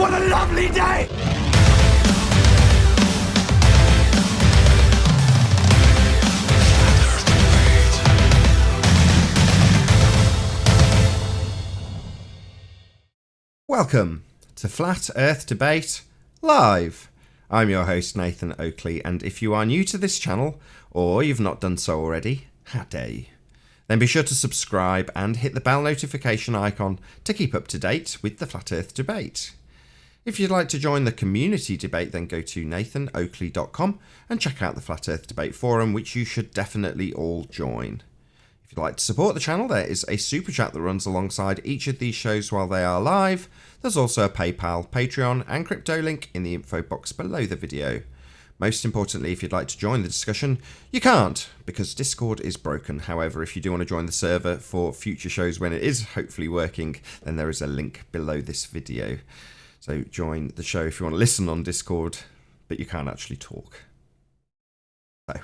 What a lovely day! Welcome to Flat Earth Debate Live. I'm your host Nathan Oakley, and if you are new to this channel, or you've not done so already, how dare you? Then be sure to subscribe and hit the bell notification icon to keep up to date with the Flat Earth Debate. If you'd like to join the community debate, then go to nathanoakley.com and check out the Flat Earth Debate forum, which you should definitely all join. If you'd like to support the channel, there is a super chat that runs alongside each of these shows while they are live. There's also a PayPal, Patreon and crypto link in the info box below the video. Most importantly, if you'd like to join the discussion, you can't because Discord is broken. However, if you do want to join the server for future shows when it is hopefully working, then there is a link below this video. So join the show if you want to listen on Discord, but you can't actually talk. So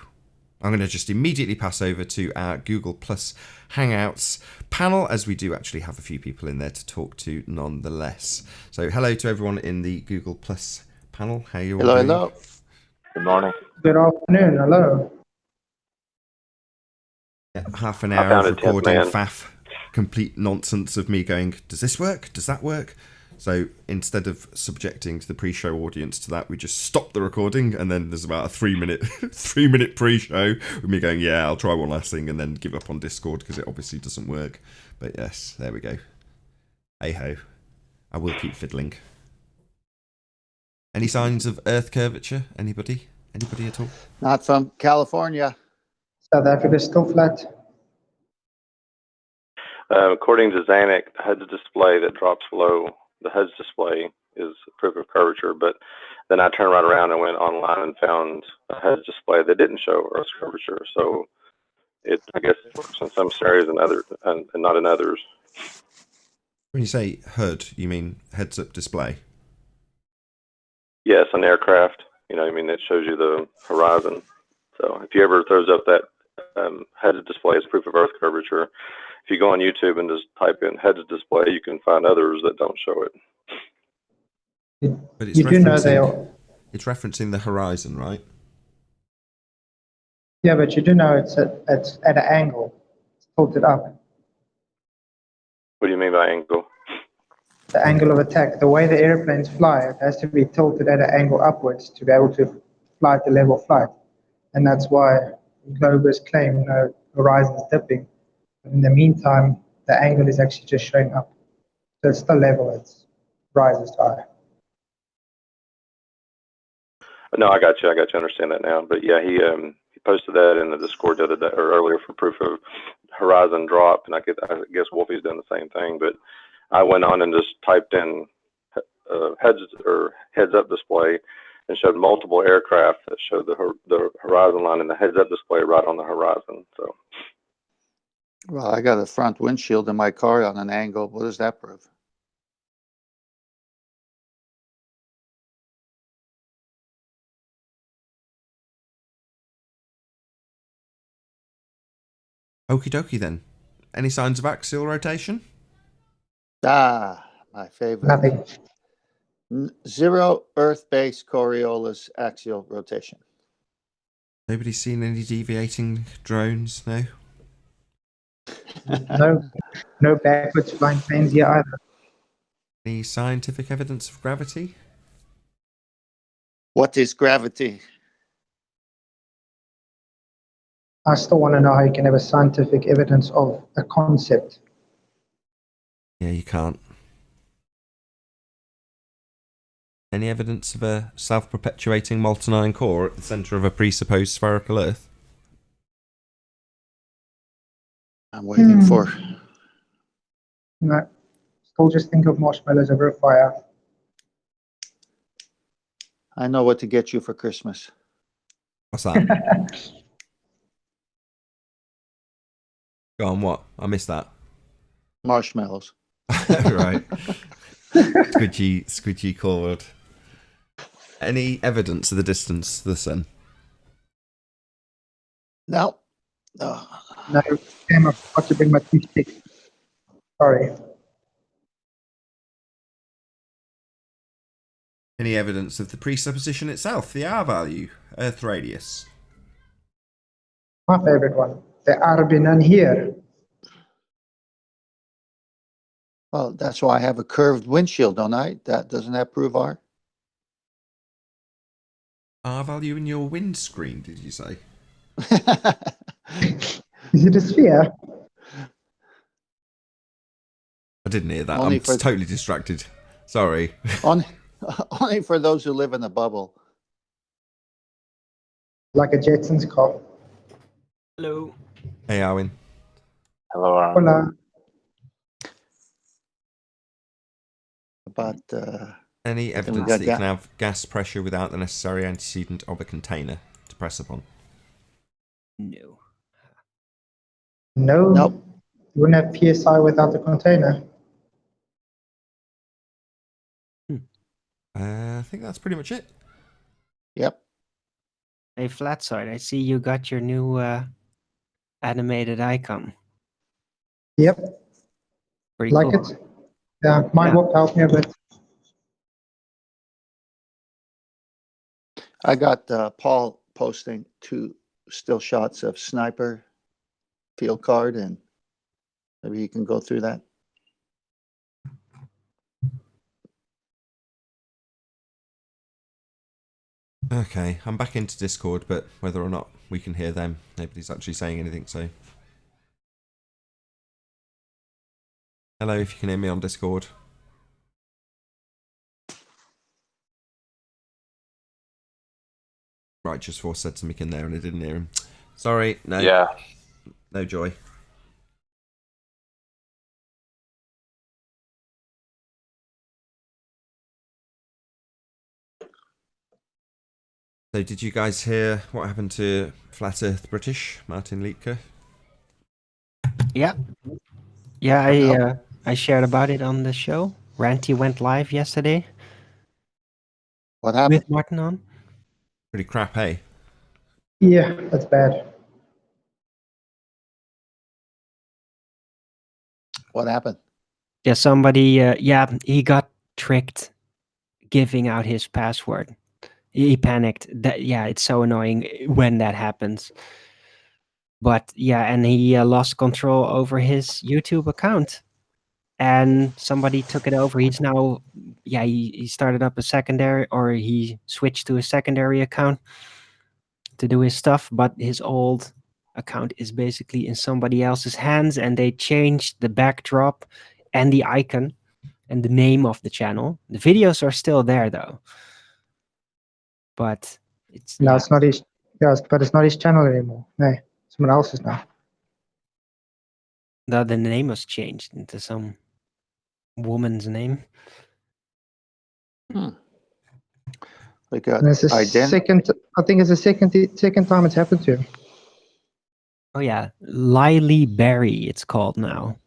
I'm going to just immediately pass over to our Google Plus Hangouts panel, as we do actually have a few people in there to talk to nonetheless. So hello to everyone in the Google Plus panel. How are you all doing? Hello. Good morning. Good afternoon. Hello. Yeah, half an hour of recording faff, complete nonsense of me going, does this work? Does that work? So instead of subjecting to the pre-show audience to that, we just stop the recording, and then there's about a 3-minute pre-show with me going, yeah, I'll try one last thing, and then give up on Discord because it obviously doesn't work. But yes, there we go. Hey-ho. I will keep fiddling. Any signs of Earth curvature? Anybody? Anybody at all? Not from California. South Africa's still flat. According to Zanuck, the HUD's display that drops below the HUD's display is proof of curvature, but then I turned right around and went online and found a HUD's display that didn't show Earth's curvature. So it, I guess, it works in some areas and other, and not in others. When you say HUD, you mean heads-up display? Yes, an aircraft. You know, I mean, it shows you the horizon. So if you ever throws up that HUD's display as proof of Earth curvature, if you go on YouTube and just type in HUD's display, you can find others that don't show it. But it's You do know they are. It's referencing the horizon, right? Yeah, but you do know it's at an angle. It's tilted up. What do you mean by angle? The angle of attack. The way the airplanes fly, it has to be tilted at an angle upwards to be able to fly at the level of flight. And that's why Globers claim no horizon's dipping. In the meantime, the angle is actually just showing up. So it's still level, it rises high. No, I got you. I understand that now. But yeah, he posted that in the Discord the other day or earlier for proof of horizon drop, and I guess Wolfie's done the same thing. But I went on and just typed in heads up display and showed multiple aircraft that showed the horizon line and the heads up display right on the horizon. So. Well, I got a front windshield in my car on an angle. What does that prove? Okie dokie then. Any signs of axial rotation? Ah, my favorite. Nothing. Zero Earth-based Coriolis axial rotation. Nobody's seen any deviating drones, no? No backwards flying planes here either. Any scientific evidence of gravity? What is gravity? I still want to know how you can have a scientific evidence of a concept. Yeah, you can't. Any evidence of a self-perpetuating molten iron core at the centre of a presupposed spherical Earth? I'm waiting for. No, still just think of marshmallows over a fire. I know what to get you for Christmas. What's that? Go on, what? I missed that. Marshmallows. Right. Squidgy called. Any evidence of the distance to the sun? No. No, damn, I forgot to bring my toothpick. Sorry. any evidence of the presupposition itself, the R value, Earth radius? My favorite one. There are none here. Well, that's why I have a curved windshield, don't I? Doesn't that prove R? R value in your windscreen, did you say? Is it a sphere? I didn't hear that. Only I'm for- totally distracted. Sorry. Only for those who live in a bubble. Like a Jetsons car. Hello. Hey, Arwin. Hello, Aaron. Hola. But Any evidence got that you ga- can have gas pressure without the necessary antecedent of a container to press upon? No. No. nope. You wouldn't have PSI without the container. I think that's pretty much it. Yep. Hey, Flatside, I see you got your new animated icon. Yep. Pretty Like cool. it? Yeah, might Yeah. work out me a bit. I got Paul posting 2 still shots of sniper field card, and maybe you can go through that. Okay, I'm back into Discord, but whether or not we can hear them, nobody's actually saying anything, so... Hello, if you can hear me on Discord. Righteous Force said something in there and I didn't hear him. Sorry, no. Yeah. No joy. So did you guys hear what happened to Flat Earth British, Martin Leitke? Yeah. Yeah, I shared about it on the show. Ranty went live yesterday What happened? with Martin on. Pretty crap, hey? Yeah, that's bad. What happened? Yeah, somebody, he got tricked giving out his password. He panicked. It's so annoying when that happens. But yeah, and he lost control over his YouTube account. And somebody took it over. He's now, he started up a secondary, or he switched to a secondary account to do his stuff. But his old account is basically in somebody else's hands, and they changed the backdrop and the icon and the name of the channel. The videos are still there though. But it's No, it's not his. Yes, but it's not his channel anymore. No, someone else's now. the name was changed into some woman's name. We got And it's the second. I think it's the second time it's happened to him. Oh yeah, Lily Berry it's called now.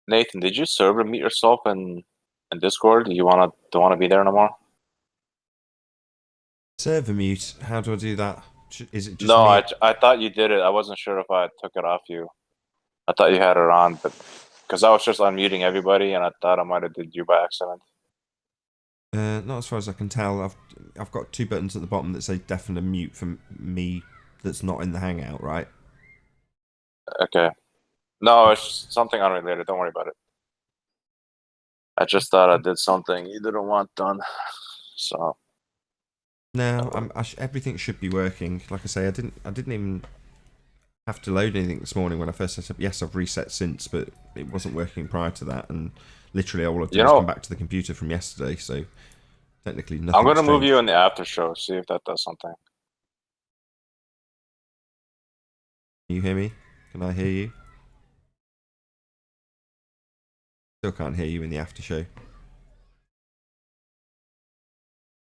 Nathan, did you server meet yourself in Discord? Do you wanna be there no more? Server mute. How do I do that? Is it just No, me? I thought you did it. I wasn't sure if I took it off you. I thought you had it on, but because I was just unmuting everybody, and I thought I might have did you by accident. Not as far as I can tell. I've got 2 buttons at the bottom that say deafen and mute for me that's not in the Hangout, right? Okay. No, it's something unrelated. Don't worry about it. I just thought I did something you didn't want done. So No, everything should be working. Like I say, I didn't even have to load anything this morning when I first set up. Yes, I've reset since, but it wasn't working prior to that, and literally all I've done is come back to the computer from yesterday, so technically nothing. I'm gonna move you in the after show, see if that does something. Can you hear me? Can I hear you? Still can't hear you in the after show.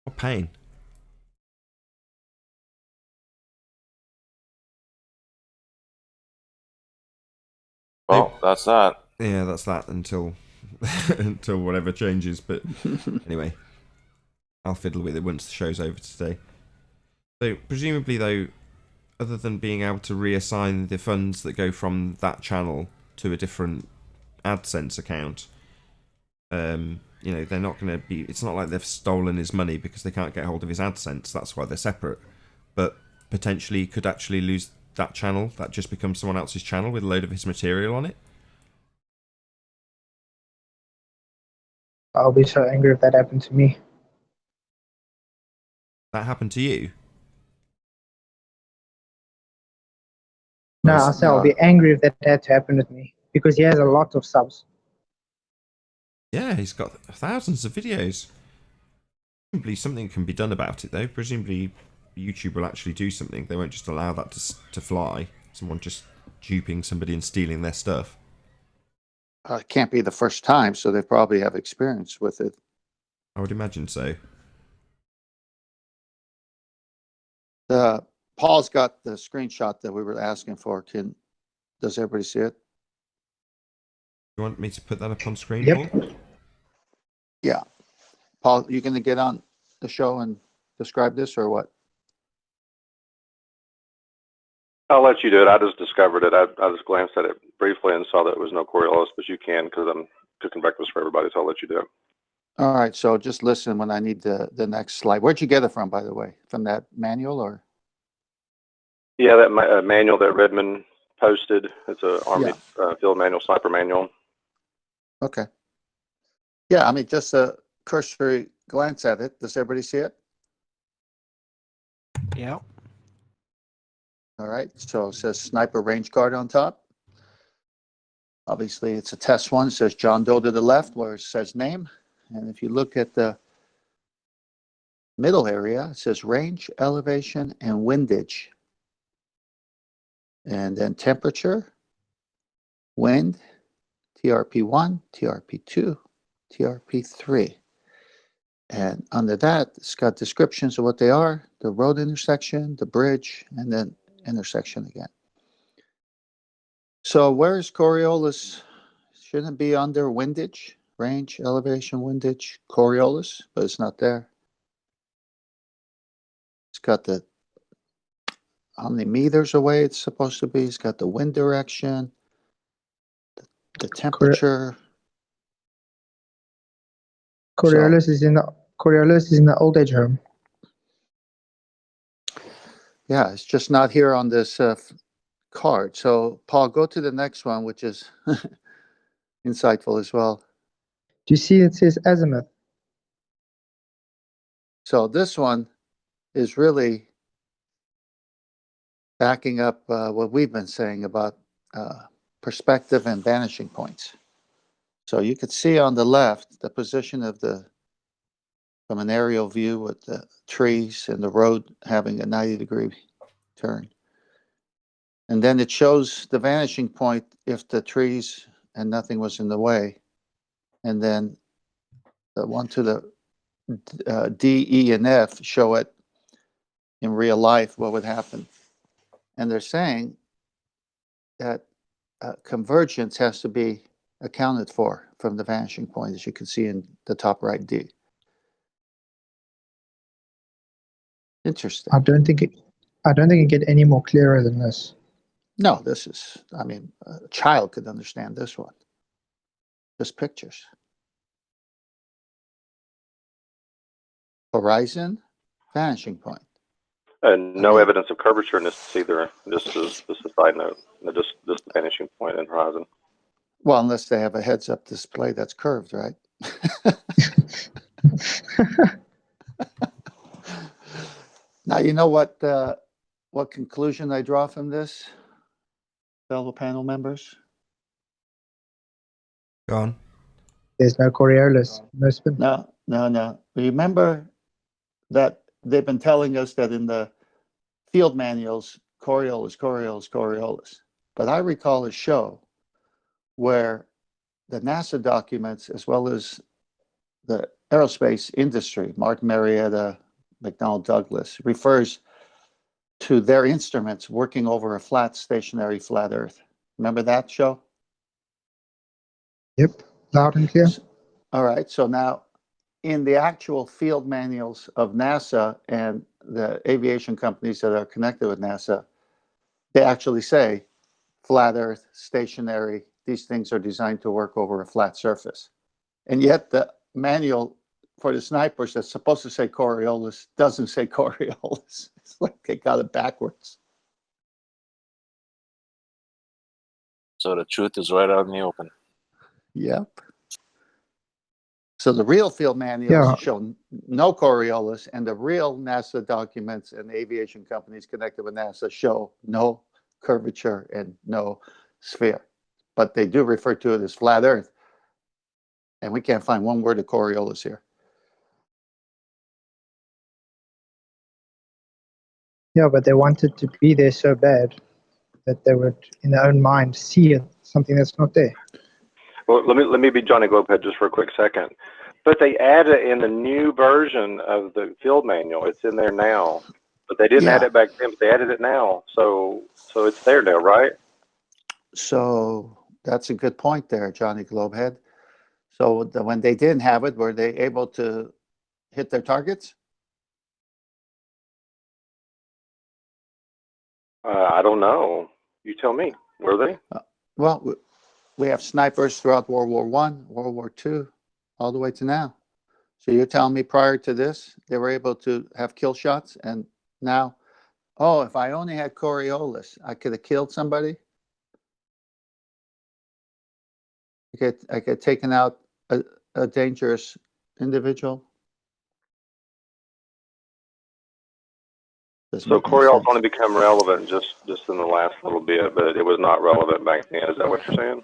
What pain. Well, that's that. Yeah, that's that until until whatever changes. But anyway, I'll fiddle with it once the show's over today. So presumably, though, other than being able to reassign the funds that go from that channel to a different AdSense account, they're not going to be. It's not like they've stolen his money because they can't get hold of his AdSense. That's why they're separate. But potentially, he could actually lose that channel. That just becomes someone else's channel with a load of his material on it. I'll be so angry if that happened to me. That happened to you? No, I'll say I'll be angry if that had to happen with me because he has a lot of subs. Yeah, he's got thousands of videos. Presumably something can be done about it, though. Presumably YouTube will actually do something. They won't just allow that to fly. Someone just duping somebody and stealing their stuff. It can't be the first time, so they probably have experience with it. I would imagine so. Paul's got the screenshot that we were asking for. Does everybody see it? You want me to put that up on screen, Yep. Paul? Yeah. Paul, you going to get on the show and describe this or what? I'll let you do it. I just discovered it. I just glanced at it briefly and saw that it was no Coriolis, but you can because I'm cooking breakfast for everybody, so I'll let you do it. All right. So just listen when I need the next slide. Where'd you get it from, by the way? From that manual or? Yeah, that manual that Redmond posted. It's a Army field manual, sniper manual. Okay. Yeah, I mean, just a cursory glance at it. Does everybody see it? Yeah. All right. So it says sniper range guard on top. Obviously, it's a test one. It says John Doe to the left where it says name. And if you look at the middle area, it says range, elevation, and windage. And then temperature, wind, TRP1, TRP2, TRP3. And under that, it's got descriptions of what they are, the road intersection, the bridge, and then intersection again. So where is Coriolis? Shouldn't it be under windage, range, elevation, windage, Coriolis, but it's not there. It's got how many meters away it's supposed to be. It's got the wind direction, the temperature. Coriolis is in the old age home. Yeah, it's just not here on this card. So, Paul, go to the next one, which is insightful as well. Do you see it says azimuth? So this one is really backing up what we've been saying about perspective and vanishing points. So you could see on the left the position of from an aerial view with the trees and the road having a 90-degree turn. And then it shows the vanishing point if the trees and nothing was in the way. And then the one to the D, E, and F show it in real life, what would happen. And they're saying that convergence has to be accounted for from the vanishing point, as you can see in the top right D. Interesting. I don't think it get any more clearer than this. No, this is, I mean, a child could understand this one. Just pictures. Horizon, vanishing point. No evidence of curvature in this either. This is a side note. Just the vanishing point and horizon. Well, unless they have a heads-up display that's curved, right? Now, you know what conclusion I draw from this, fellow panel members? Go on. There's no Coriolis, no spin. No. Remember that they've been telling us that in the field manuals, Coriolis. But I recall a show where the NASA documents, as well as the aerospace industry, Martin Marietta, McDonnell Douglas, refers to their instruments working over a stationary flat Earth. Remember that show? Yep, loud and clear. All right, so now in the actual field manuals of NASA and the aviation companies that are connected with NASA, they actually say flat Earth, stationary, these things are designed to work over a flat surface. And yet the manual for the snipers that's supposed to say Coriolis doesn't say Coriolis. It's like they got it backwards. So the truth is right out in the open. Yep. So the real field manuals Yeah. show no Coriolis, and the real NASA documents and aviation companies connected with NASA show no curvature and no sphere. But they do refer to it as flat Earth. And we can't find one word of Coriolis here. Yeah, but they wanted to be there so bad that they would, in their own mind, see it, something that's not there. Well, let me be Johnny Globhead just for a quick second. But they added it in the new version of the field manual. It's in there now. But they didn't add Yeah. it back then, but they added it now. So it's there now, right? So that's a good point there, Johnny Globehead. So when they didn't have it, were they able to hit their targets? I don't know. You tell me. Were they? Well, we have snipers throughout World War I, World War II, all the way to now. So you're telling me prior to this, they were able to have kill shots, and now, oh, if I only had Coriolis, I could have killed somebody? I could have taken out a dangerous individual? Doesn't So make any Coriolis sense. only become relevant just in the last little bit, but it was not relevant back then. Is that what you're saying?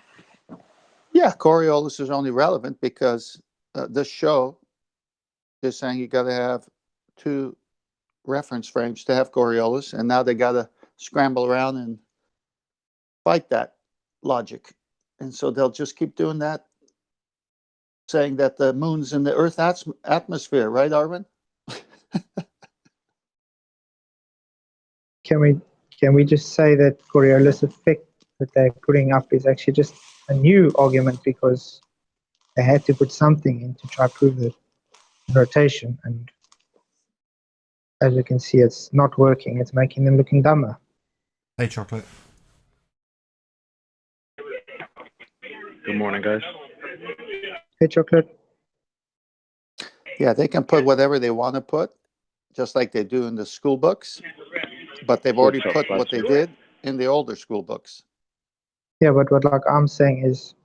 Yeah, Coriolis is only relevant because this show is saying you got to have 2 reference frames to have Coriolis, and now they got to scramble around and fight that logic. And so they'll just keep doing that, saying that the moon's in the Earth atmosphere, right, Arvin? Can we just say that Coriolis effect that they're putting up is actually just a new argument because they had to put something in to try to prove the rotation, and as you can see, it's not working. It's making them looking dumber. Hey, Chocolate. Good morning, guys. Hey, Chocolate. Yeah, they can put whatever they want to put, just like they do in the school books, but they've already What's up, put what they Buster? did in the older school books. Yeah, but what like I'm saying is,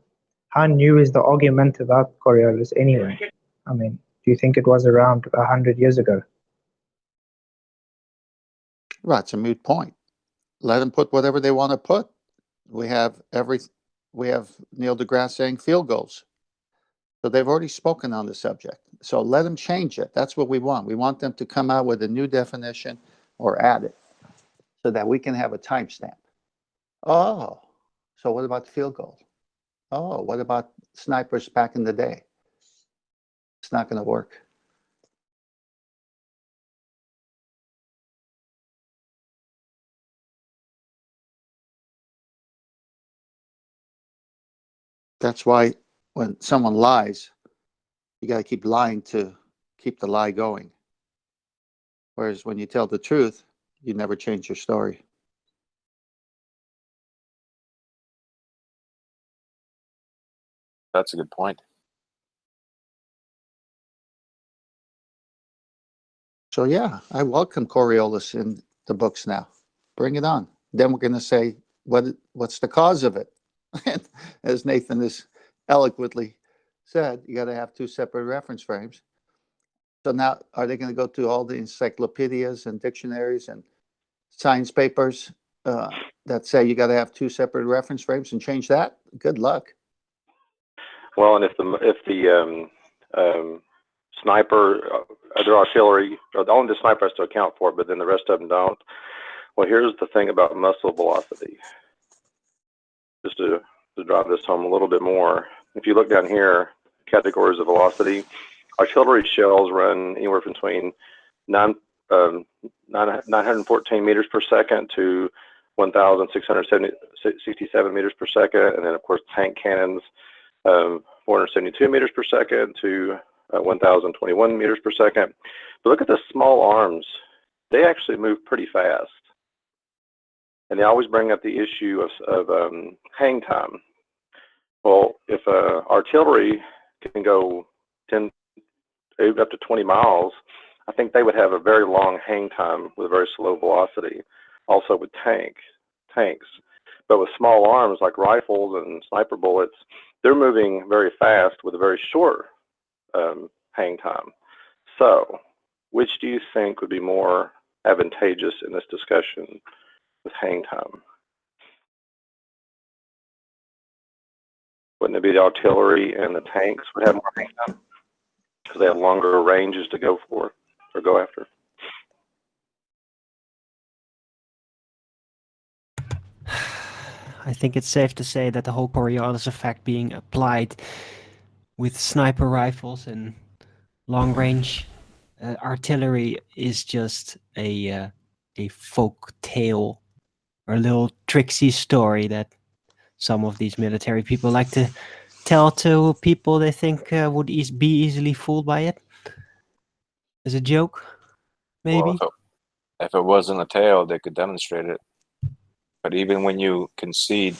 how new is the argument about Coriolis anyway? I mean, do you think it was around 100 years ago? Right, it's a moot point. Let them put whatever they want to put. We have Neil deGrasse saying field goals. So they've already spoken on the subject. So let them change it. That's what we want. We want them to come out with a new definition or add it so that we can have a timestamp. Oh, so what about the field goal? Oh, what about snipers back in the day? It's not going to work. That's why when someone lies, you got to keep lying to keep the lie going. Whereas when you tell the truth, you never change your story. That's a good point. So yeah, I welcome Coriolis in the books now. Bring it on. Then we're going to say what's the cause of it. And as Nathan has eloquently said, you got to have 2 separate reference frames. So now, are they going to go to all the encyclopedias and dictionaries and science papers that say you got to have 2 separate reference frames and change that? Good luck. Well, and if the sniper, their artillery, only the sniper has to account for it, but then the rest of them don't. Well, here's the thing about muzzle velocity. Just to drive this home a little bit more, if you look down here, categories of velocity, artillery shells run anywhere between 914 meters per second to 1,667 meters per second, and then of course tank cannons, 472 meters per second to 1,021 meters per second. But look at the small arms. They actually move pretty fast. And they always bring up the issue of hang time. Well, if artillery can go 10, up to 20 miles, I think they would have a very long hang time with a very slow velocity. Also with tanks. But with small arms like rifles and sniper bullets, they're moving very fast with a very short hang time. So, which do you think would be more advantageous in this discussion with hang time? Wouldn't it be the artillery and the tanks would have more hang time because they have longer ranges to go for or go after? I think it's safe to say that the whole Coriolis effect being applied with sniper rifles and long-range artillery is just a folk tale or a little tricksy story that some of these military people like to tell to people they think would be easily fooled by it. As a joke, maybe? Well, if it wasn't a tale, they could demonstrate it. But even when you concede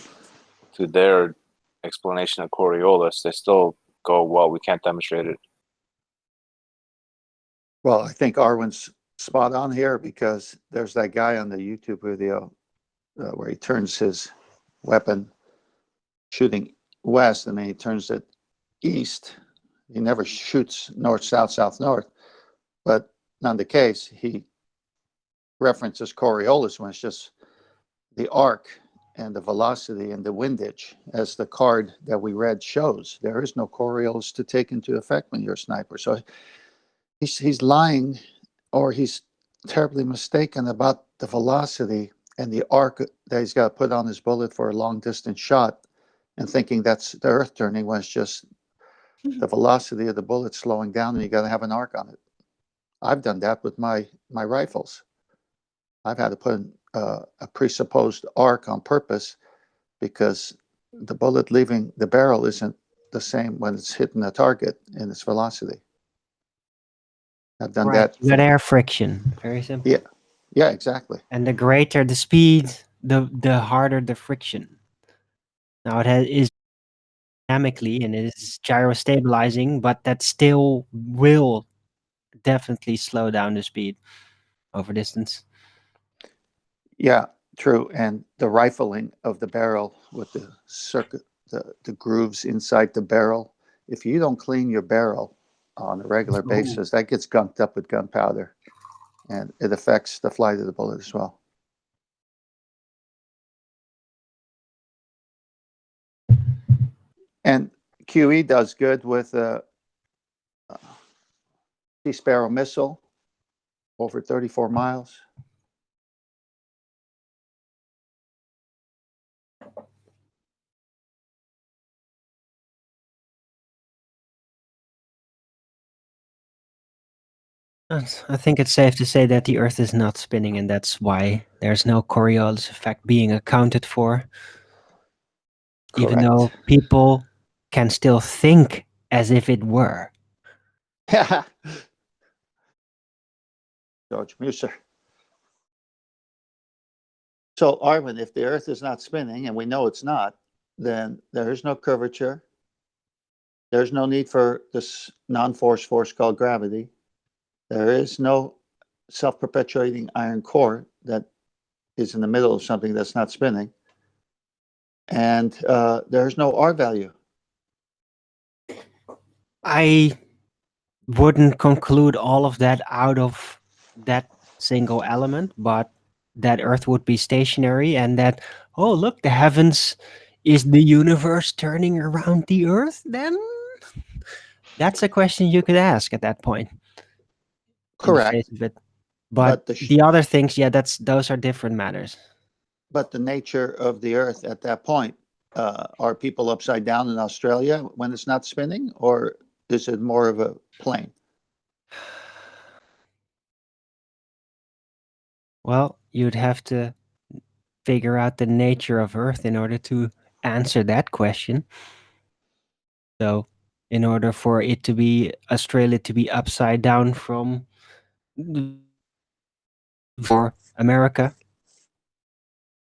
to their explanation of Coriolis, they still go, well, we can't demonstrate it. Well, I think Arwen's spot on here because there's that guy on the YouTube video where he turns his weapon shooting west and then he turns it east. He never shoots north, south, south, north. But not the case. He references Coriolis when it's just the arc and the velocity and the windage, as the card that we read shows. There is no Coriolis to take into effect when you're a sniper. So he's lying, or he's terribly mistaken about the velocity and the arc that he's got to put on his bullet for a long distance shot, and thinking that's the earth turning when it's just the velocity of the bullet slowing down and you got to have an arc on it. I've done that with my rifles. I've had to put a presupposed arc on purpose because the bullet leaving the barrel isn't the same when it's hitting the target in its velocity. I've done that. You got air friction. Very simple. Yeah, exactly. And the greater the speed, the harder the friction. Now it is dynamically and it is gyrostabilizing, but that still will definitely slow down the speed over distance. Yeah, true. And the rifling of the barrel with the circuit, the grooves inside the barrel. If you don't clean your barrel on a regular basis, that gets gunked up with gunpowder, and it affects the flight of the bullet as well. And QE does good with a Sea Sparrow missile over 34 miles. I think it's safe to say that the Earth is not spinning, and that's why there's no Coriolis effect being accounted for. Correct. Even though people can still think as if it were. George Muser. So, Arwen, if the Earth is not spinning, and we know it's not, then there is no curvature. There's no need for this non-force force called gravity. There is no self-perpetuating iron core that is in the middle of something that's not spinning. And there's no R value. I wouldn't conclude all of that out of that single element, but that Earth would be stationary and that, oh, look, the heavens, is the universe turning around the Earth then? That's a question you could ask at that point. Correct. But the other things, yeah, those are different matters. But the nature of the Earth at that point, are people upside down in Australia when it's not spinning, or is it more of a plane? Well, you'd have to figure out the nature of Earth in order to answer that question. So in order for it to be Australia to be upside down from for America,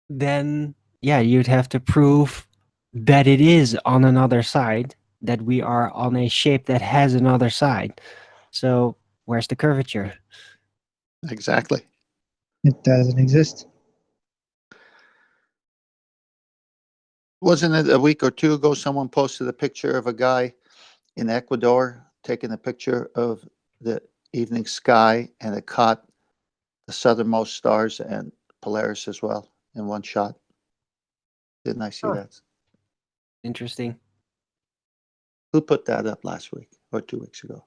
then yeah, you'd have to prove that it is on another side, that we are on a shape that has another side. So where's the curvature? Exactly. It doesn't exist. Wasn't it a week or two ago someone posted a picture of a guy in Ecuador taking a picture of the evening sky, and it caught the southernmost stars and Polaris as well in one shot? Didn't I see Huh. that? Interesting. Who put that up last week or 2 weeks ago?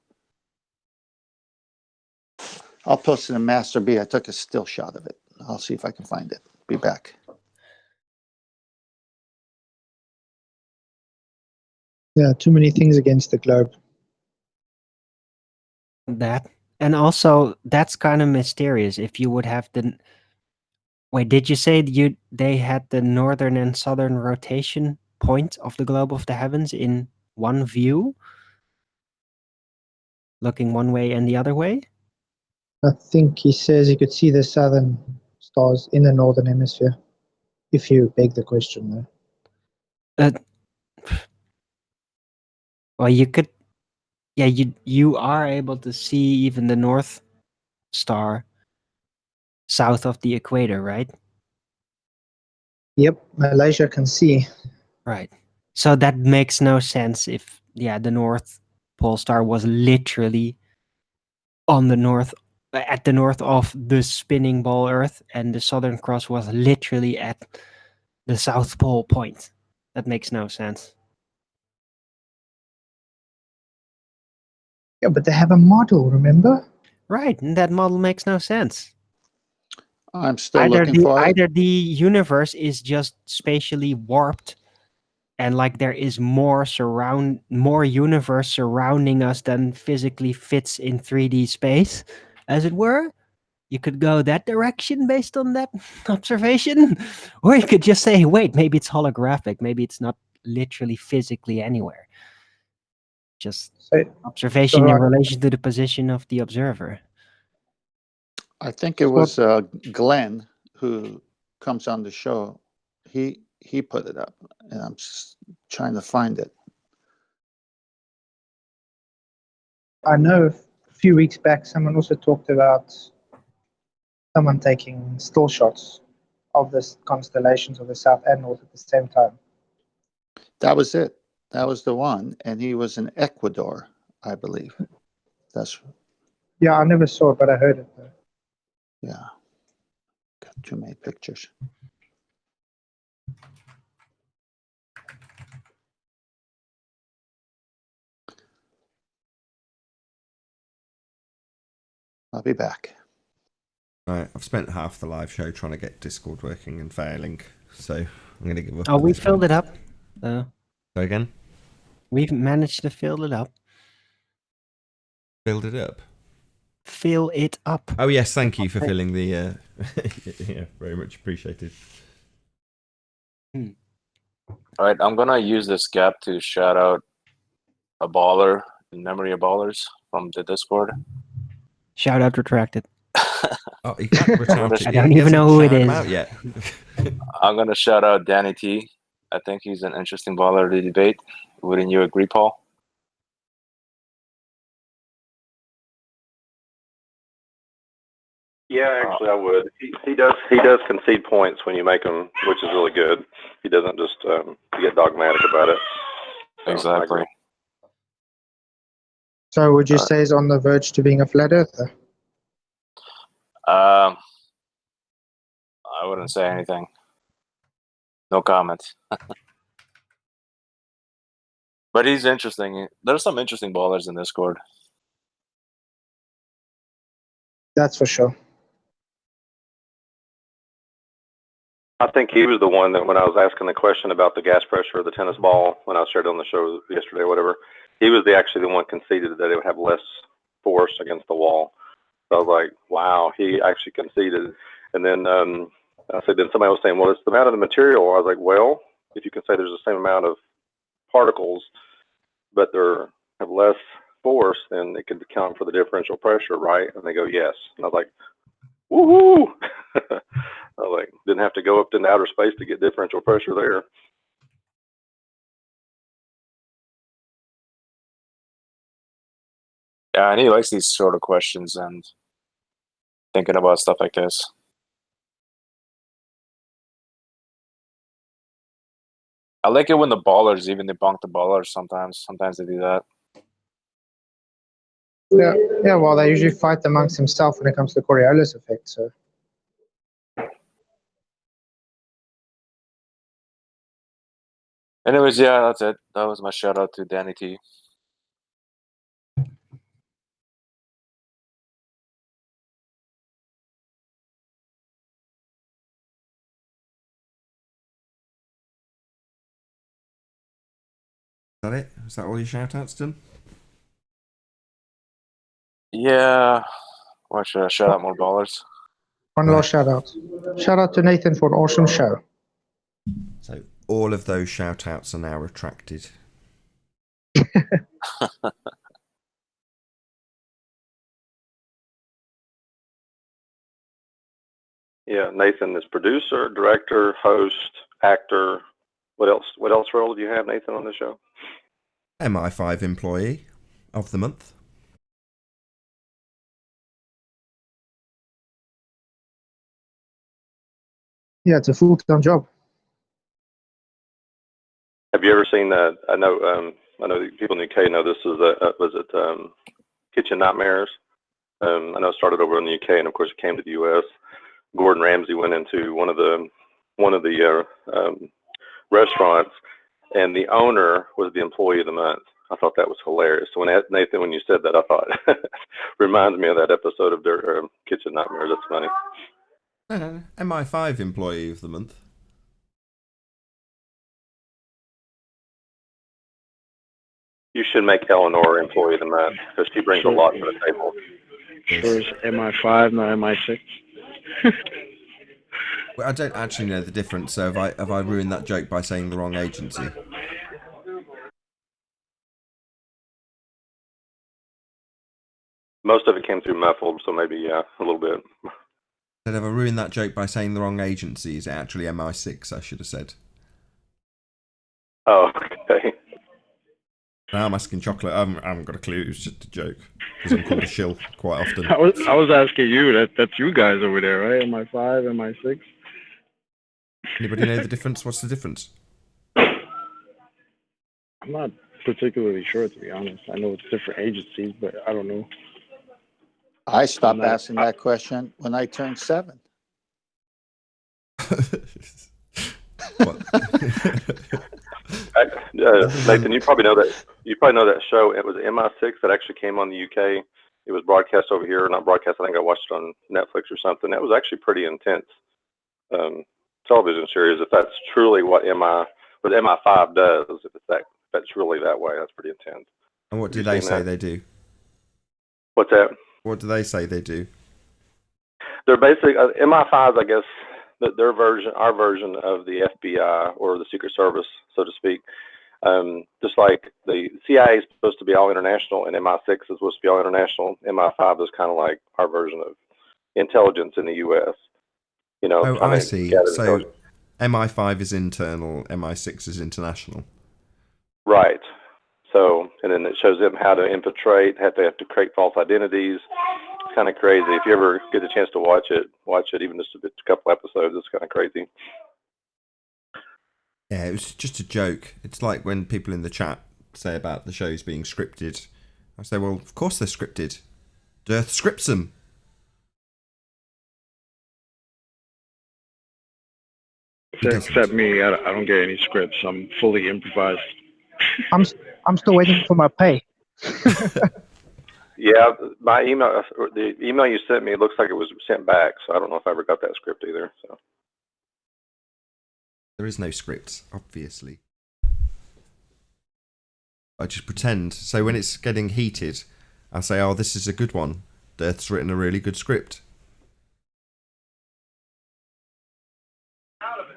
I'll post it in Master B. I took a still shot of it. I'll see if I can find it. Be back. Yeah, too many things against the globe. That, and also that's kind of mysterious. If you would have the wait, did you say they had the northern and southern rotation point of the globe of the heavens in one view, looking one way and the other way? I think he says you could see the southern stars in the northern hemisphere. If you beg the question, though. Well, you could, yeah, you are able to see even the North Star south of the equator, right? Yep, Malaysia can see. Right. So that makes no sense if, yeah, the North Pole Star was literally on the north, at the north of the spinning ball Earth, and the Southern Cross was literally at the South Pole point. That makes no sense. Yeah, but they have a model, remember? Right, and that model makes no sense. I'm still looking for it. Either the universe is just spatially warped, and like there is more universe surrounding us than physically fits in 3D space, as it were. You could go that direction based on that observation, or you could just say, wait, maybe it's holographic, maybe it's not literally physically anywhere, just So, observation in right. relation to the position of the observer. I think it was Glenn who comes on the show. He put it up, and I'm just trying to find it. I know a few weeks back someone also talked about someone taking still shots of the constellations of the south and north at the same time. That was it. That was the one, and he was in Ecuador, I believe. That's Yeah, I never saw it, but I heard it though. yeah. Got too many pictures. I'll be back. Right, I've spent half the live show trying to get Discord working and failing, so I'm going to give up. Oh, we filled it up. Go again? We've managed to fill it up. Filled it up? Fill it up. Oh, yes, thank you for filling the... yeah, very much appreciated. All right, I'm going to use this gap to shout out a baller in memory of ballers from the Discord. Shout out retracted. Oh, he can't retract it. I don't even know who it is. Out yet. I'm going to shout out Danny T. I think he's an interesting baller to debate. Wouldn't you agree, Paul? Yeah, actually, I would. He does concede points when you make them, which is really good. He doesn't just get dogmatic about it. So, Exactly. So would you say he's on the verge to being a flat earther? I wouldn't say anything. No comment. But he's interesting. There's some interesting ballers in Discord. That's for sure. I think he was the one that when I was asking the question about the gas pressure of the tennis ball when I shared it on the show yesterday or whatever, he was actually the one conceded that it would have less force against the wall. So I was like, wow, he actually conceded. And then I said, then somebody was saying, well, it's the amount of the material. I was like, well, if you can say there's the same amount of particles, but they're have less force, then it could account for the differential pressure, right? And they go, yes. And I was like, woohoo! I was like, didn't have to go up to outer space to get differential pressure there. Yeah, and he likes these sort of questions and thinking about stuff like this. I like it when the ballers even debunk the ballers sometimes. Sometimes they do that. Yeah, well, they usually fight amongst themselves when it comes to the Coriolis effect. So Anyways, yeah, that's it. That was my shout out to Danny T. Is that it? Is that all your shout-outs done? Yeah. Why should I shout out more ballers? one last shout out. Shout out to Nathan for an awesome show. So all of those shout-outs are now retracted. Yeah, Nathan is producer, director, host, actor. What else? What else role do you have, Nathan, on the show? MI5 employee of the month. Yeah, it's a full-time job. Have you ever seen that? I know people in the UK know this is was it Kitchen Nightmares? I know it started over in the UK, and of course it came to the US. Gordon Ramsay went into one of the restaurants, and the owner was the employee of the month. I thought that was hilarious. So Nathan, when you said that, I thought reminds me of that episode of their Kitchen Nightmares. That's funny. No, MI5 employee of the month. You should make Eleanor employee of the month because she brings a lot to the table. Sure is MI5, not MI6. Well, I don't actually know the difference, so have I ruined that joke by saying the wrong agency? Most of it came through muffled, so maybe, yeah, a little bit. Have I ruined that joke by saying the wrong agency? Is it actually MI6, I should have said? Oh, okay. Now I'm asking Chocolate. I haven't got a clue. It was just a joke. Because I'm called a shill quite often. I was asking you. That's you guys over there, right? MI5, MI6. Anybody know the difference? What's the difference? I'm not particularly sure, to be honest. I know it's different agencies, but I don't know. I stopped asking that question when I turned 7. What? Nathan, you probably know that. You probably know that show. It was MI6 that actually came on the UK. It was broadcast over here, not broadcast. I think I watched it on Netflix or something. That was actually pretty intense television series. If that's truly what MI5 does, if that's really that way, that's pretty intense. And what do they say they do? What's that? What do they say they do? They're basically MI5s, I guess. Their version, our version of the FBI or the Secret Service, so to speak. Just like the CIA is supposed to be all international and MI6 is supposed to be all international, MI5 is kind of like our version of intelligence in the US. You know, oh, I see. So MI5 is internal, MI6 is international. Right. So, and then it shows them how to infiltrate, have to create false identities. It's kind of crazy. If you ever get a chance to watch it, even just a couple episodes. It's kind of crazy. Yeah, it was just a joke. It's like when people in the chat say about the shows being scripted. I say, well, of course they're scripted. Dearth scripts them. Except me, I don't get any scripts. I'm fully improvised. I'm still waiting for my pay. Yeah, my email, the email you sent me, it looks like it was sent back. So I don't know if I ever got that script either. So there is no script, obviously. I just pretend. So when it's getting heated, I say, oh, this is a good one. Death's written a really good script.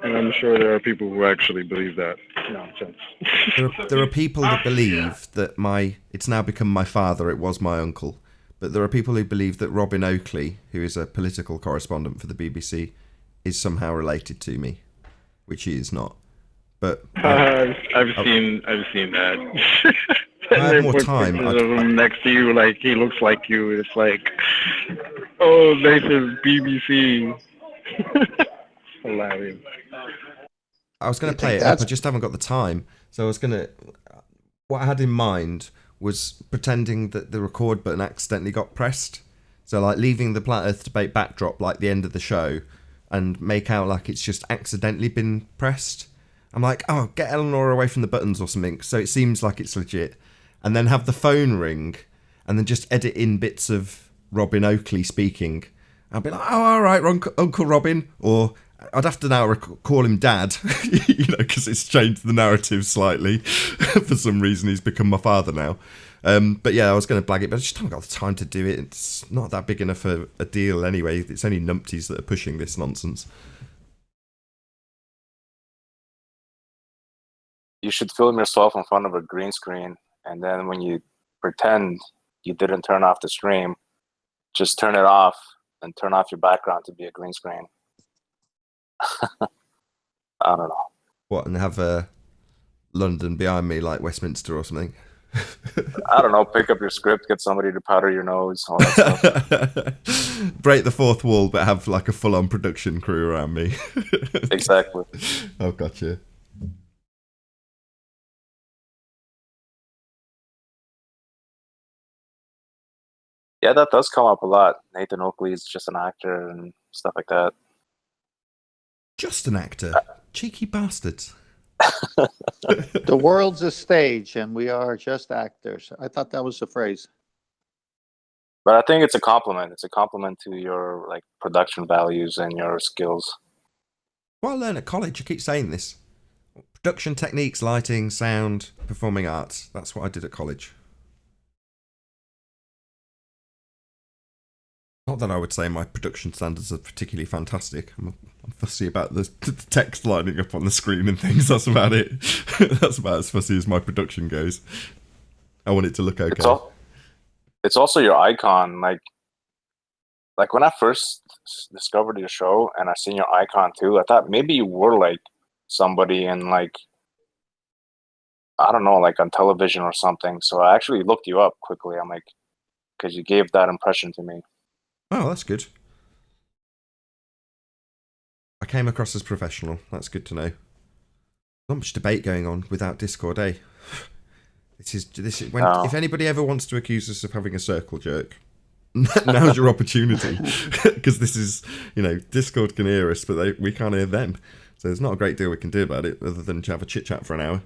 And I'm sure there are people who actually believe that nonsense. There are people that believe that it's now become my father, it was my uncle, but there are people who believe that Robin Oakley, who is a political correspondent for the BBC, is somehow related to me, which he is not. But I've seen that. I have They more put time. pictures of him next to you, like he looks like you. It's like, oh, Nathan, BBC. Hilarious. I was going You to play think it up, I that's- just haven't got the time. So what I had in mind was pretending that the record button accidentally got pressed. So like leaving the Flat Earth debate backdrop like the end of the show and make out like it's just accidentally been pressed. I'm like, oh, get Eleanor away from the buttons or something, so it seems like it's legit. And then have the phone ring and then just edit in bits of Robin Oakley speaking. I'll be like, oh, all right, Uncle Robin. Or I'd have to now call him Dad, because it's changed the narrative slightly. For some reason, he's become my father now. But yeah, I was going to blag it, but I just haven't got the time to do it. It's not that big enough a deal anyway. It's only numpties that are pushing this nonsense. You should film yourself in front of a green screen, and then when you pretend you didn't turn off the stream, just turn it off and turn off your background to be a green screen. I don't know. What, and have London behind me like Westminster or something? I don't know. Pick up your script, get somebody to powder your nose, all that stuff. Break the fourth wall, but have like a full-on production crew around me. Exactly. Oh, gotcha. Yeah, that does come up a lot. Nathan Oakley is just an actor and stuff like that. Just an actor. Cheeky bastards. The world's a stage and we are just actors. I thought that was the phrase. But I think it's a compliment. It's a compliment to your like production values and your skills. Well, I learned at college. I keep saying this. Production techniques, lighting, sound, performing arts. That's what I did at college. Not that I would say my production standards are particularly fantastic. I'm fussy about the text lining up on the screen and things. That's about it. That's about as fussy as my production goes. I want it to look okay. It's also your icon. Like when I first discovered your show and I seen your icon too, I thought maybe you were like somebody in like, I don't know, like on television or something. So I actually looked you up quickly. I'm like, because you gave that impression to me. Oh, that's good. I came across as professional. That's good to know. Not much debate going on without Discord, eh? If anybody ever wants to accuse us of having a circle jerk, now's your opportunity. Because this is, Discord can hear us, but we can't hear them. So there's not a great deal we can do about it other than to have a chit chat for an hour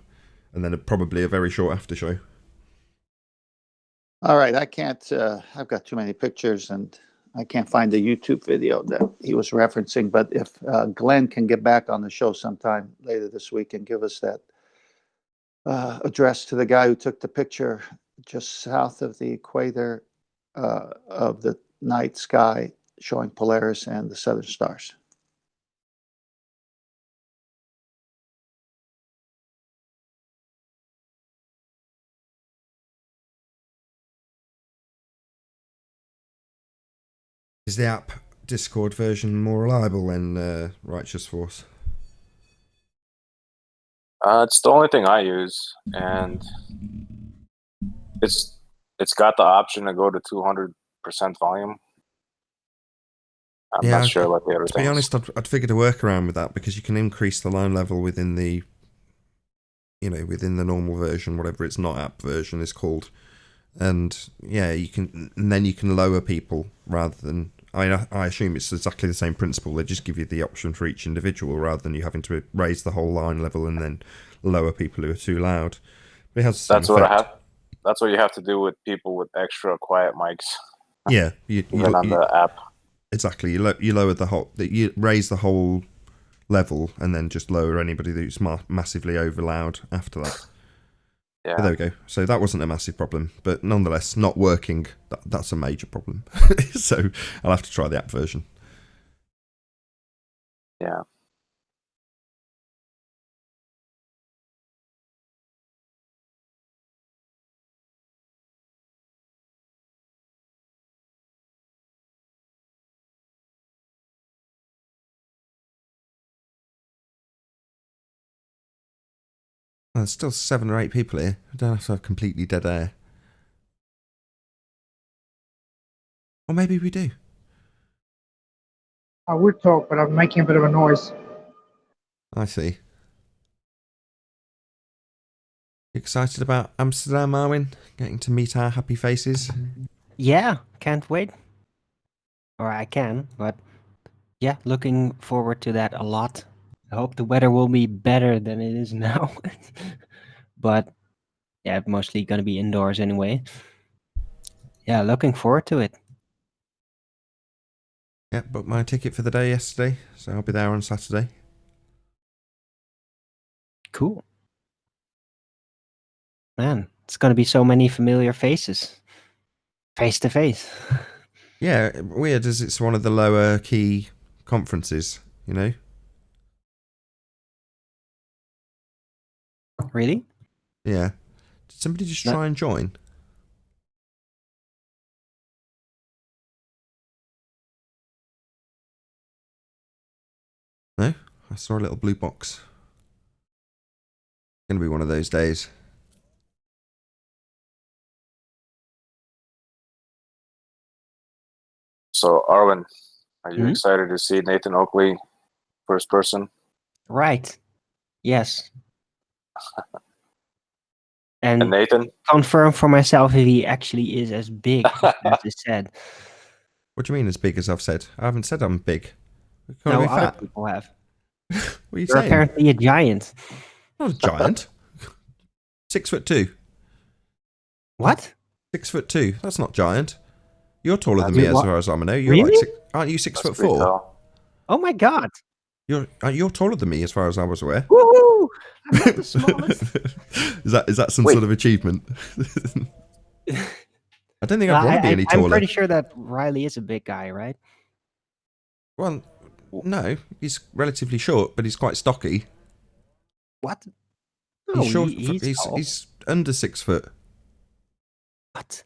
and then probably a very short after show. All right, I can't, I've got too many pictures and I can't find the YouTube video that he was referencing, but if Glenn can get back on the show sometime later this week and give us that address to the guy who took the picture just south of the equator of the night sky showing Polaris and the southern stars. Is the app Discord version more reliable than Righteous Force? It's the only thing I use, and it's got the option to go to 200% volume. I'm not sure about the other things. To be honest, I'd figured a workaround with that because you can increase the line level within the, within the normal version, whatever its not app version is called, and yeah, then you can lower people rather than. I assume it's exactly the same principle. They just give you the option for each individual rather than you having to raise the whole line level and then lower people who are too loud. But it has the same effect. That's what you have to do with people with extra quiet mics. Yeah, on the app. Exactly. You lower you raise the whole level and then just lower anybody who's massively over loud after that. Yeah. But there we go. So that wasn't a massive problem, but nonetheless, not working, that's a major problem. So I'll have to try the app version. Yeah. there's still 7 or 8 people here. I don't have to have completely dead air. Or maybe we do. I would talk, but I'm making a bit of a noise. I see. You excited about Amsterdam, Arwin? Getting to meet our happy faces? Yeah, can't wait. Or I can, but yeah, looking forward to that a lot. I hope the weather will be better than it is now. But yeah, mostly gonna be indoors anyway. Yeah, looking forward to it. Yeah, booked my ticket for the day yesterday, so I'll be there on Saturday. Cool. Man, it's gonna be so many familiar faces. Face to face. Yeah, weird as it's one of the lower key conferences, you know? Really? Yeah. Did somebody just No. try and join? No? I saw a little blue box. Gonna be one of those days. So, Arwen, are you Hmm? excited to see Nathan Oakley first person? Right. Yes. And And Nathan? confirm for myself if he actually is as big as is said. What do you mean as big as I've said? I haven't said I'm big. You're calling No, me other fat? people have. What are you You're saying? apparently a giant. I'm not a giant. 6'2". What? 6'2". That's not giant. You're taller than That's- me as What? far as I know. You're Really? like aren't you 6'4"? pretty tall. Oh my god. You're taller than me as far as I was aware. Woohoo! I'm not the smallest. is that some Wait. sort of achievement? I don't think I'd want to be any I'm taller. pretty sure that Riley is a big guy, right? Well, no, he's relatively short, but he's quite stocky. What? No, He's short. he's tall. He's under 6 foot. What?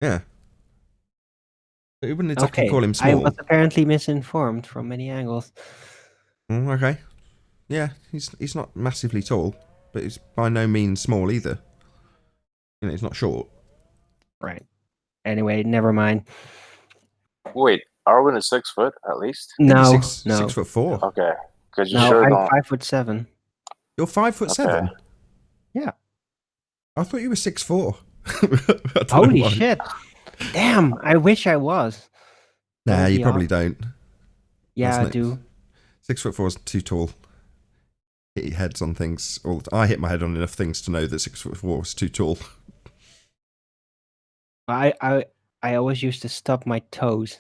Yeah. But you wouldn't exactly Okay, call him I small. was apparently misinformed from many angles. Okay. Yeah, he's not massively tall, but he's by no means small either. You know, he's not short. Right. Anyway, never mind. Wait, Arwen is 6 foot at least? No, He's no, 6'4". Okay, because you no. sure I'm don't. 5'7". You're 5'7". Yeah. I thought you were 6'4". Holy shit! Damn, I wish I was. Nah, That would you be probably awesome. don't. Yeah, I That's do. 6'4" is too tall. Hit your heads on things. I hit my head on enough things to know that 6'4" is too tall. I always used to stub my toes.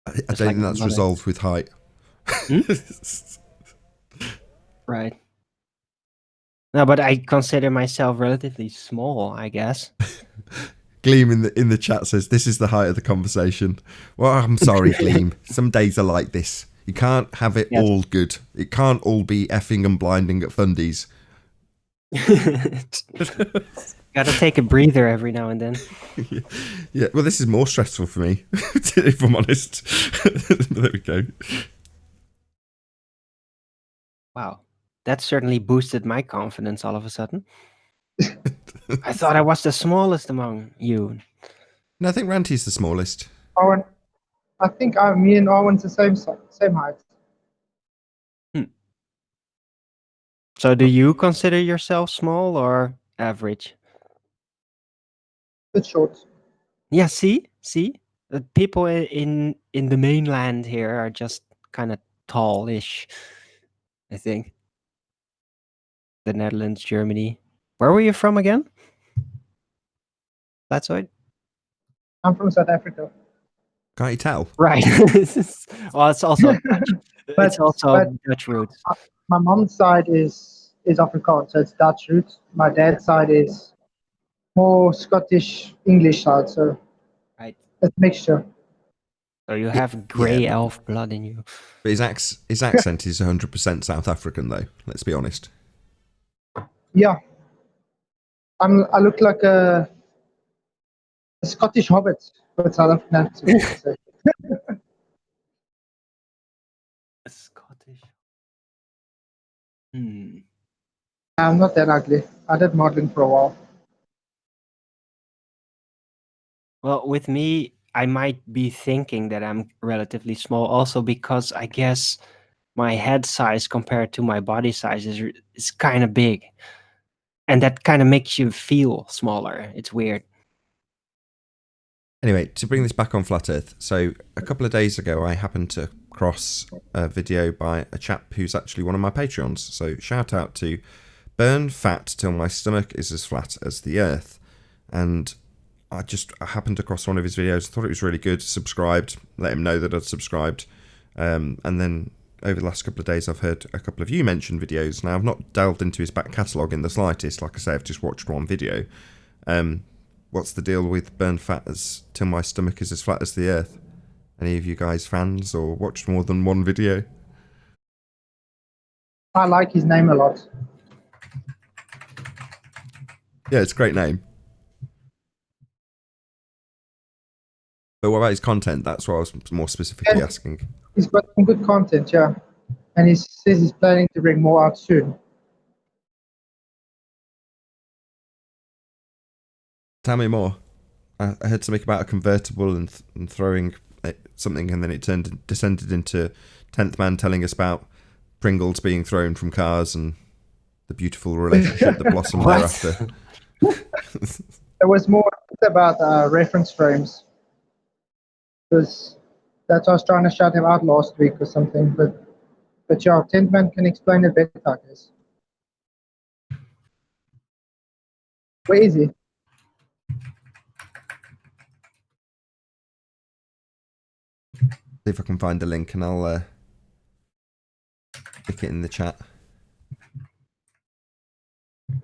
I Just don't like think my that's mother. resolved with height. Right. No, but I consider myself relatively small, I guess. Gleam in the chat says this is the height of the conversation. Well, I'm sorry, Gleam. Some days are like this. You can't have it Yes. all good. It can't all be effing and blinding at fundies. Gotta take a breather every now and then. Yeah, well, this is more stressful for me, if I'm honest. There we go. Wow. That certainly boosted my confidence all of a sudden. I thought I was the smallest among you. No, I think Ranty's the smallest. Owen, I think me and Owen's the same height. So do you consider yourself small or average? Bit short. Yeah, see? The people in the mainland here are just kind of tallish, I think. The Netherlands, Germany. Where were you from again? That's right. I'm from South Africa. Can't you tell? Right. Well, it's also Dutch. It's also but Dutch roots. my mom's side is Afrikaans, so it's Dutch roots. My dad's side is more Scottish English side, so Right. it's a mixture. So you have grey elf blood in you. But his accent is 100% South African, though. Let's be honest. Yeah, I look like a Scottish hobbit with South African accent. So. Scottish. Hmm. I'm not that ugly. I did modeling for a while. Well, with me, I might be thinking that I'm relatively small also because I guess my head size compared to my body size is kind of big. And that kind of makes you feel smaller. It's weird. Anyway, to bring this back on Flat Earth, so a couple of days ago I happened to cross a video by a chap who's actually one of my Patreons. So shout out to Burn Fat Till My Stomach Is As Flat As The Earth. And I happened to cross one of his videos, thought it was really good, subscribed, let him know that I'd subscribed. And then over the last couple of days I've heard a couple of you mention videos. Now I've not delved into his back catalogue in the slightest. Like I say, I've just watched one video. What's the deal with Burn Fat Till My Stomach Is As Flat As The Earth? Any of you guys fans or watched more than one video? I like his name a lot. Yeah, it's a great name. But what about his content? That's what I was more specifically asking. He's got some good content, yeah. And he says he's planning to bring more out soon. Tell me more. I heard something about a convertible and throwing something, and then it descended into 10th Man telling us about Pringles being thrown from cars and the beautiful relationship that blossomed thereafter. There was more about reference frames. Because that's why I was trying to shout him out last week or something. But yeah, 10th Man can explain it better, I guess. Where is he? See if I can find the link and I'll stick it in the chat.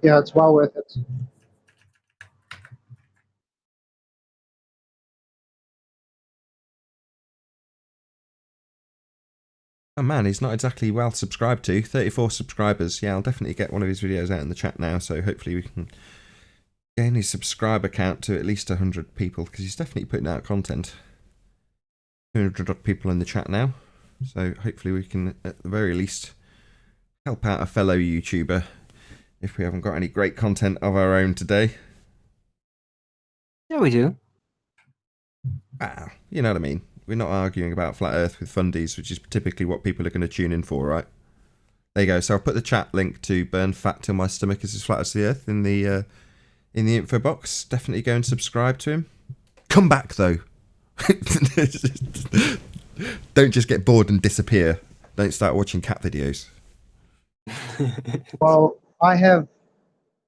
Yeah, it's well worth it. Oh man, he's not exactly well subscribed to. 34 subscribers. Yeah, I'll definitely get one of his videos out in the chat now, so hopefully we can gain his subscriber count to at least 100 people, because he's definitely putting out content. 200 odd people in the chat now, so hopefully we can at the very least help out a fellow YouTuber if we haven't got any great content of our own today. Yeah, we do. Ah, you know what I mean. We're not arguing about Flat Earth with fundies, which is typically what people are going to tune in for, right? There you go. So I'll put the chat link to Burn Fat Till My Stomach Is As Flat As The Earth in the info box. Definitely go and subscribe to him. Come back though. Don't just get bored and disappear. Don't start watching cat videos. Well, I have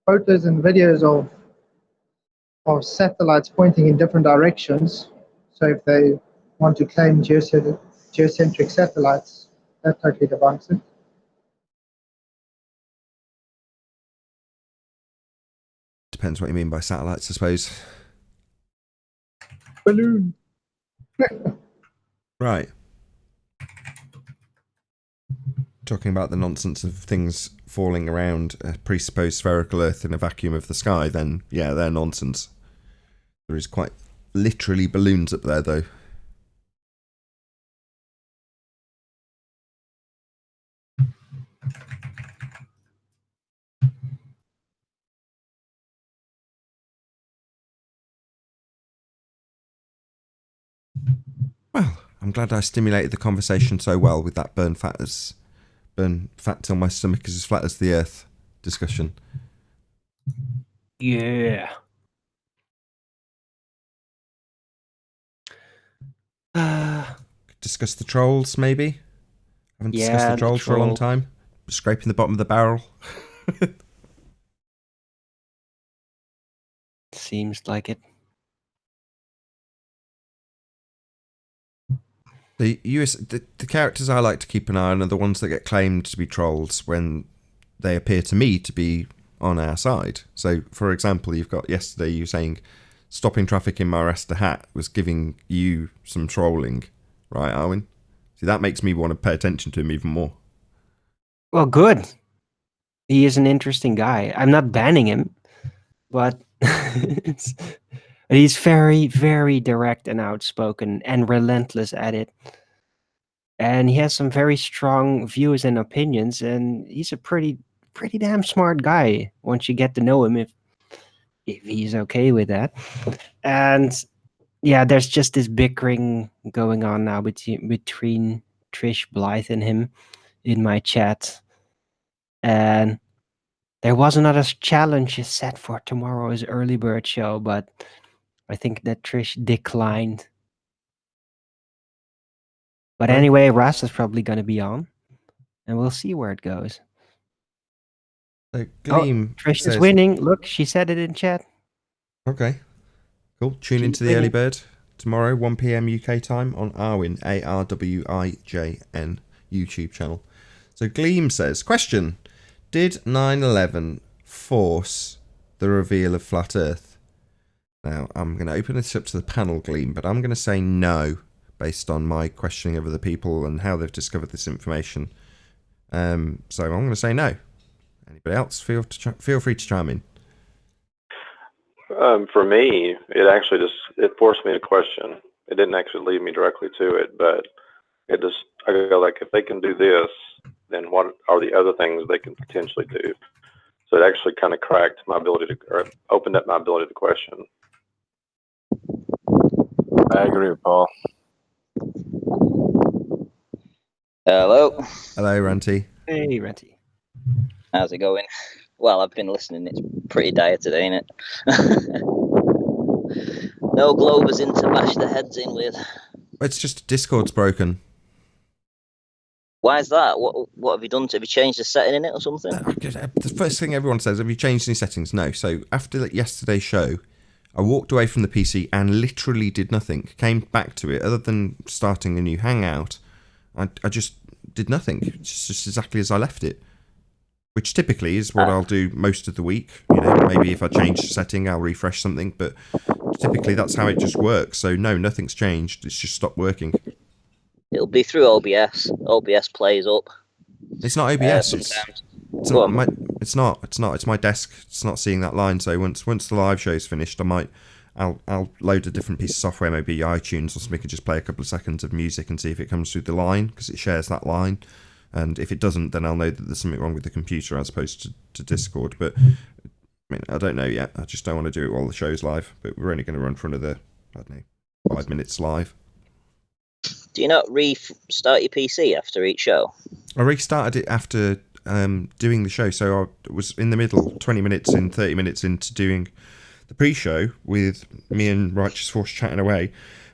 photos and videos of satellites pointing in different directions. So if they want to claim geocentric satellites, that totally debunks it. Depends what you mean by satellites, I suppose. Balloon. Right. Talking about the nonsense of things falling around a presupposed spherical Earth in a vacuum of the sky, then yeah, they're nonsense. There is quite literally balloons up there, though. Well, I'm glad I stimulated the conversation so well with that burn fat till my stomach is as flat as the earth discussion. Yeah. Discuss the trolls, maybe? Haven't discussed Yeah, the the trolls for a long troll. time. Scraping the bottom of the barrel. Seems like it. The characters I like to keep an eye on are the ones that get claimed to be trolls when they appear to me to be on our side. So, for example, you've got yesterday you saying stopping traffic in Marasta Hat was giving you some trolling, right, Arwin? See, that makes me want to pay attention to him even more. Well, good. He is an interesting guy. I'm not banning him, but he's very, very direct and outspoken and relentless at it. And he has some very strong views and opinions, and he's a pretty pretty damn smart guy once you get to know him, if he's okay with that. And yeah, there's just this bickering going on now between Trish Blythe and him in my chat. And there was another challenge set for tomorrow's early bird show, but I think that Trish declined. But anyway, Russ is probably going to be on, and we'll see where it goes. So Gleam Trish says, is winning. Look, she said it in chat. Okay, cool. Tune into the early bird tomorrow, 1 p.m. UK time on Arwin, ARWIJN YouTube channel. So Gleam says, question: did 9/11 force the reveal of flat Earth? Now, I'm going to open this up to the panel, Gleam, but I'm going to say no, based on my questioning of other people and how they've discovered this information. So I'm going to say no. Anybody else? Feel free to chime in. For me, it forced me to question. It didn't actually lead me directly to it, but I go like, if they can do this, then what are the other things they can potentially do? So it actually kind of cracked my ability or opened up my ability to question. I agree with Paul. Hello. Hello, Ranty. Hey, Renty. How's it going? Well, I've been listening. It's pretty dire today, ain't it? No Glovers in to bash their heads in with. It's just Discord's broken. Why is that? What have you done? Have you changed the setting in it or something? The first thing everyone says, have you changed any settings? No. So after yesterday's show, I walked away from the PC and literally did nothing. Came back to it, other than starting a new Hangout. I just did nothing. It's just exactly as I left it. Which typically is what I'll do most of the week. You know, maybe if I change the setting, I'll refresh something. But typically that's how it just works. So no, nothing's changed. It's just stopped working. It'll be through OBS. OBS plays up. It's not OBS. Sometimes. It's not. It's not. It's my desk. It's not seeing that line. So once the live show's finished, I'll load a different piece of software, maybe iTunes or something, and just play a couple of seconds of music and see if it comes through the line, because it shares that line. And if it doesn't, then I'll know that there's something wrong with the computer as opposed to Discord. But I mean, I don't know yet. I just don't want to do it while the show's live. But we're only going to run for another, 5 minutes live. Do you not restart your PC after each show? I restarted it after doing the show. So I was in the middle, 20 minutes in, 30 minutes into doing the pre-show with me and Righteous Force chatting away.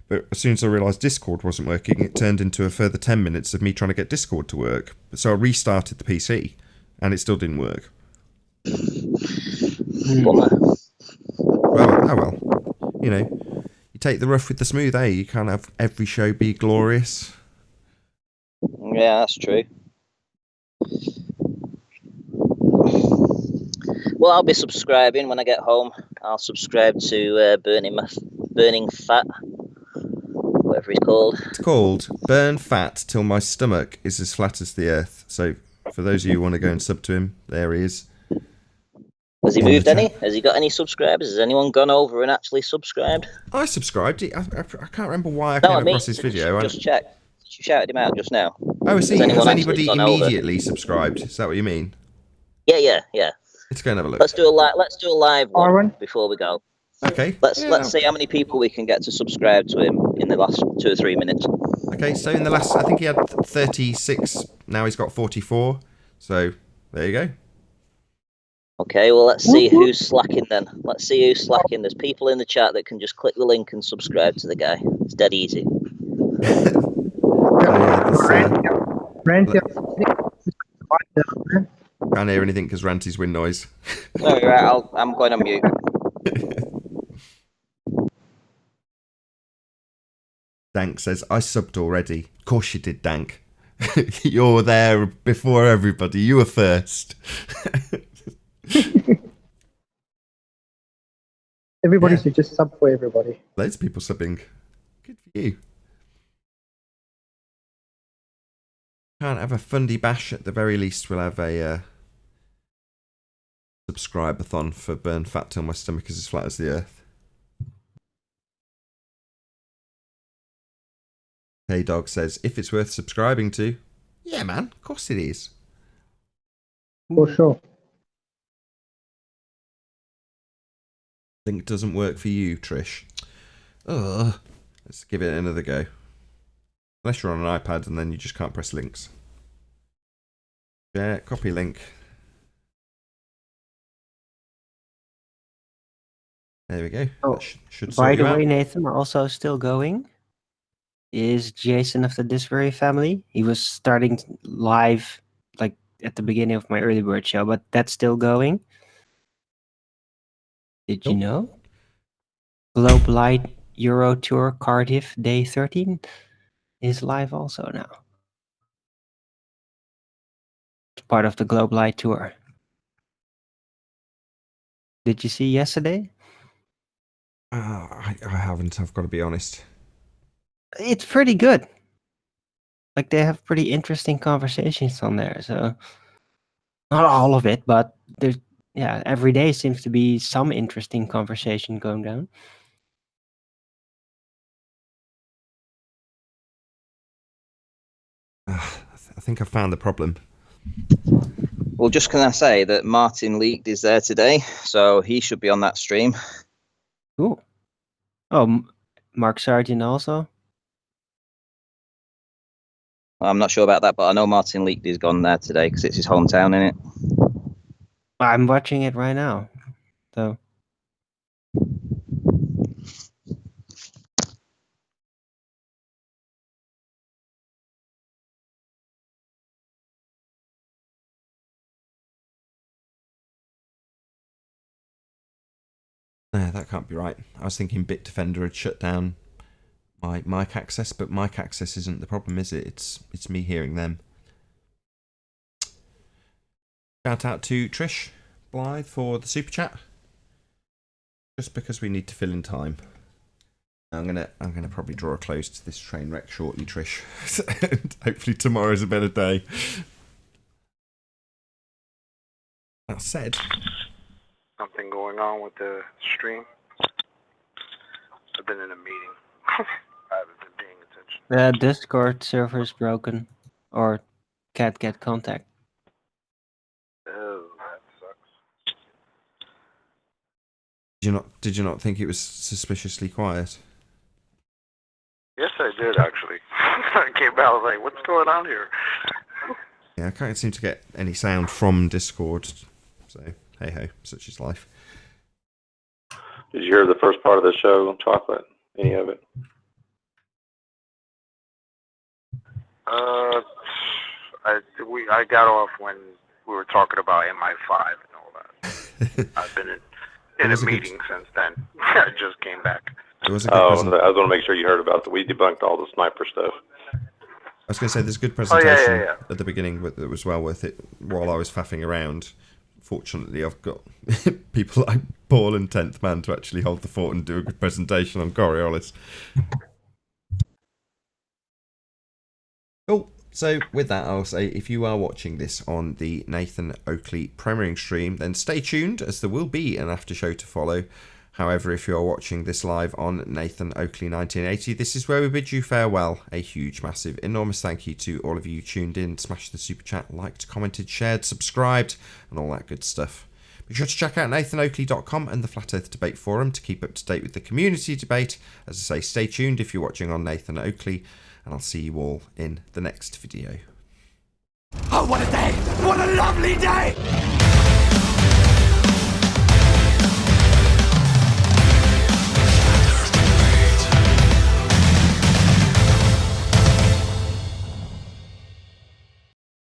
But as soon as I realised Discord wasn't working, it turned into a further 10 minutes of me trying to get Discord to work. So I restarted the PC, and it still didn't work. Bummer. Well. You know, you take the rough with the smooth, eh? You can't have every show be glorious. Yeah, that's true. Well, I'll be subscribing when I get home. I'll subscribe to Burning Fat, whatever it's called. It's called Burn Fat Till My Stomach Is As Flat As the Earth. So for those of you who want to go and sub to him, there he is. Has he moved any? Has he got any subscribers? Has anyone gone over and actually subscribed? I subscribed. I can't remember why I came across his video. Just check. You shouted him out just now. Oh, I see. Has anybody immediately over? subscribed? Is that what you mean? Yeah. Let's go and have a look. Let's do a live one Arwen? before we go. Okay. Let's see how many people we can get to subscribe to him in the last 2 or 3 minutes. Okay, so in the last, I think he had 36. Now he's got 44. So there you go. Okay, well, let's see who's slacking then. Let's see who's slacking. There's people in the chat that can just click the link and subscribe to the guy. It's dead easy. Ranty, Can't hear anything because Ranty's wind noise. No, you're right. I'm going on mute. Dank says, I subbed already. Of course you did, Dank. You're there before everybody. You were first. Everybody should just sub for everybody. Loads of people subbing. Good for you. Can't have a fundy bash. At the very least, we'll have a subscribe-a-thon for Burn Fat Till My Stomach Is As Flat As the Earth. Hey Dog says, if it's worth subscribing to. Yeah, man. Of course it is. For sure. Link doesn't work for you, Trish. Ugh. Let's give it another go. Unless you're on an iPad and then you just can't press links. Yeah, copy link. There we go. Oh, That should By sort the you way, out. Nathan, also still going is Jason of the Disbury family. He was starting live like at the beginning of my early bird show, but that's still going. Did you Nope. know? Globe Lite Euro Tour Cardiff Day 13 is live also now. It's part of the Globe Lite Tour. Did you see yesterday? I haven't, I've got to be honest. It's pretty good. Like they have pretty interesting conversations on there. So not all of it, but there's every day seems to be some interesting conversation going down. I think I found the problem. Well, just can I say that Martin Leaked is there today, so he should be on that stream. Cool. Oh, Mark Sargent also. I'm not sure about that, but I know Martin Leaked is gone there today because it's his hometown, isn't it? I'm watching it right now. So No, that can't be right. I was thinking Bitdefender had shut down my mic access, but mic access isn't the problem, is it? It's me hearing them. Shout out to Trish Blythe for the super chat. Just because we need to fill in time. I'm gonna probably draw a close to this train wreck shortly, Trish. And hopefully tomorrow's a better day. That said, Something going on with the stream. I've been in a meeting. I haven't been paying attention. the Discord server is broken, or can't get contact. Oh, that sucks. did you not think it was suspiciously quiet? Yes, I did actually. I came out, I was like, what's going on here? Yeah, I can't seem to get any sound from Discord. So hey ho, such is life. Did you hear the first part of the show, Chocolate? Any of it? I got off when we were talking about MI5 and all that. I've been in a meeting since then. I just came back. It was a good I present. was going to make sure you heard about we debunked all the sniper stuff. I was going to say there's a good presentation yeah. at the beginning that was well worth it while I was faffing around. Fortunately, I've got people like Paul and 10th Man to actually hold the fort and do a good presentation on Coriolis. Cool. So with that, I'll say if you are watching this on the Nathan Oakley premiering stream, then stay tuned as there will be an after show to follow. However, if you are watching this live on Nathan Oakley 1980, this is where we bid you farewell. A huge, massive, enormous thank you to all of you tuned in, smashed the super chat, liked, commented, shared, subscribed, and all that good stuff. Be sure to check out nathanoakley.com and the Flat Earth Debate Forum to keep up to date with the community debate. As I say, stay tuned if you're watching on Nathan Oakley, and I'll see you all in the next video. Oh, what a day! What a lovely day!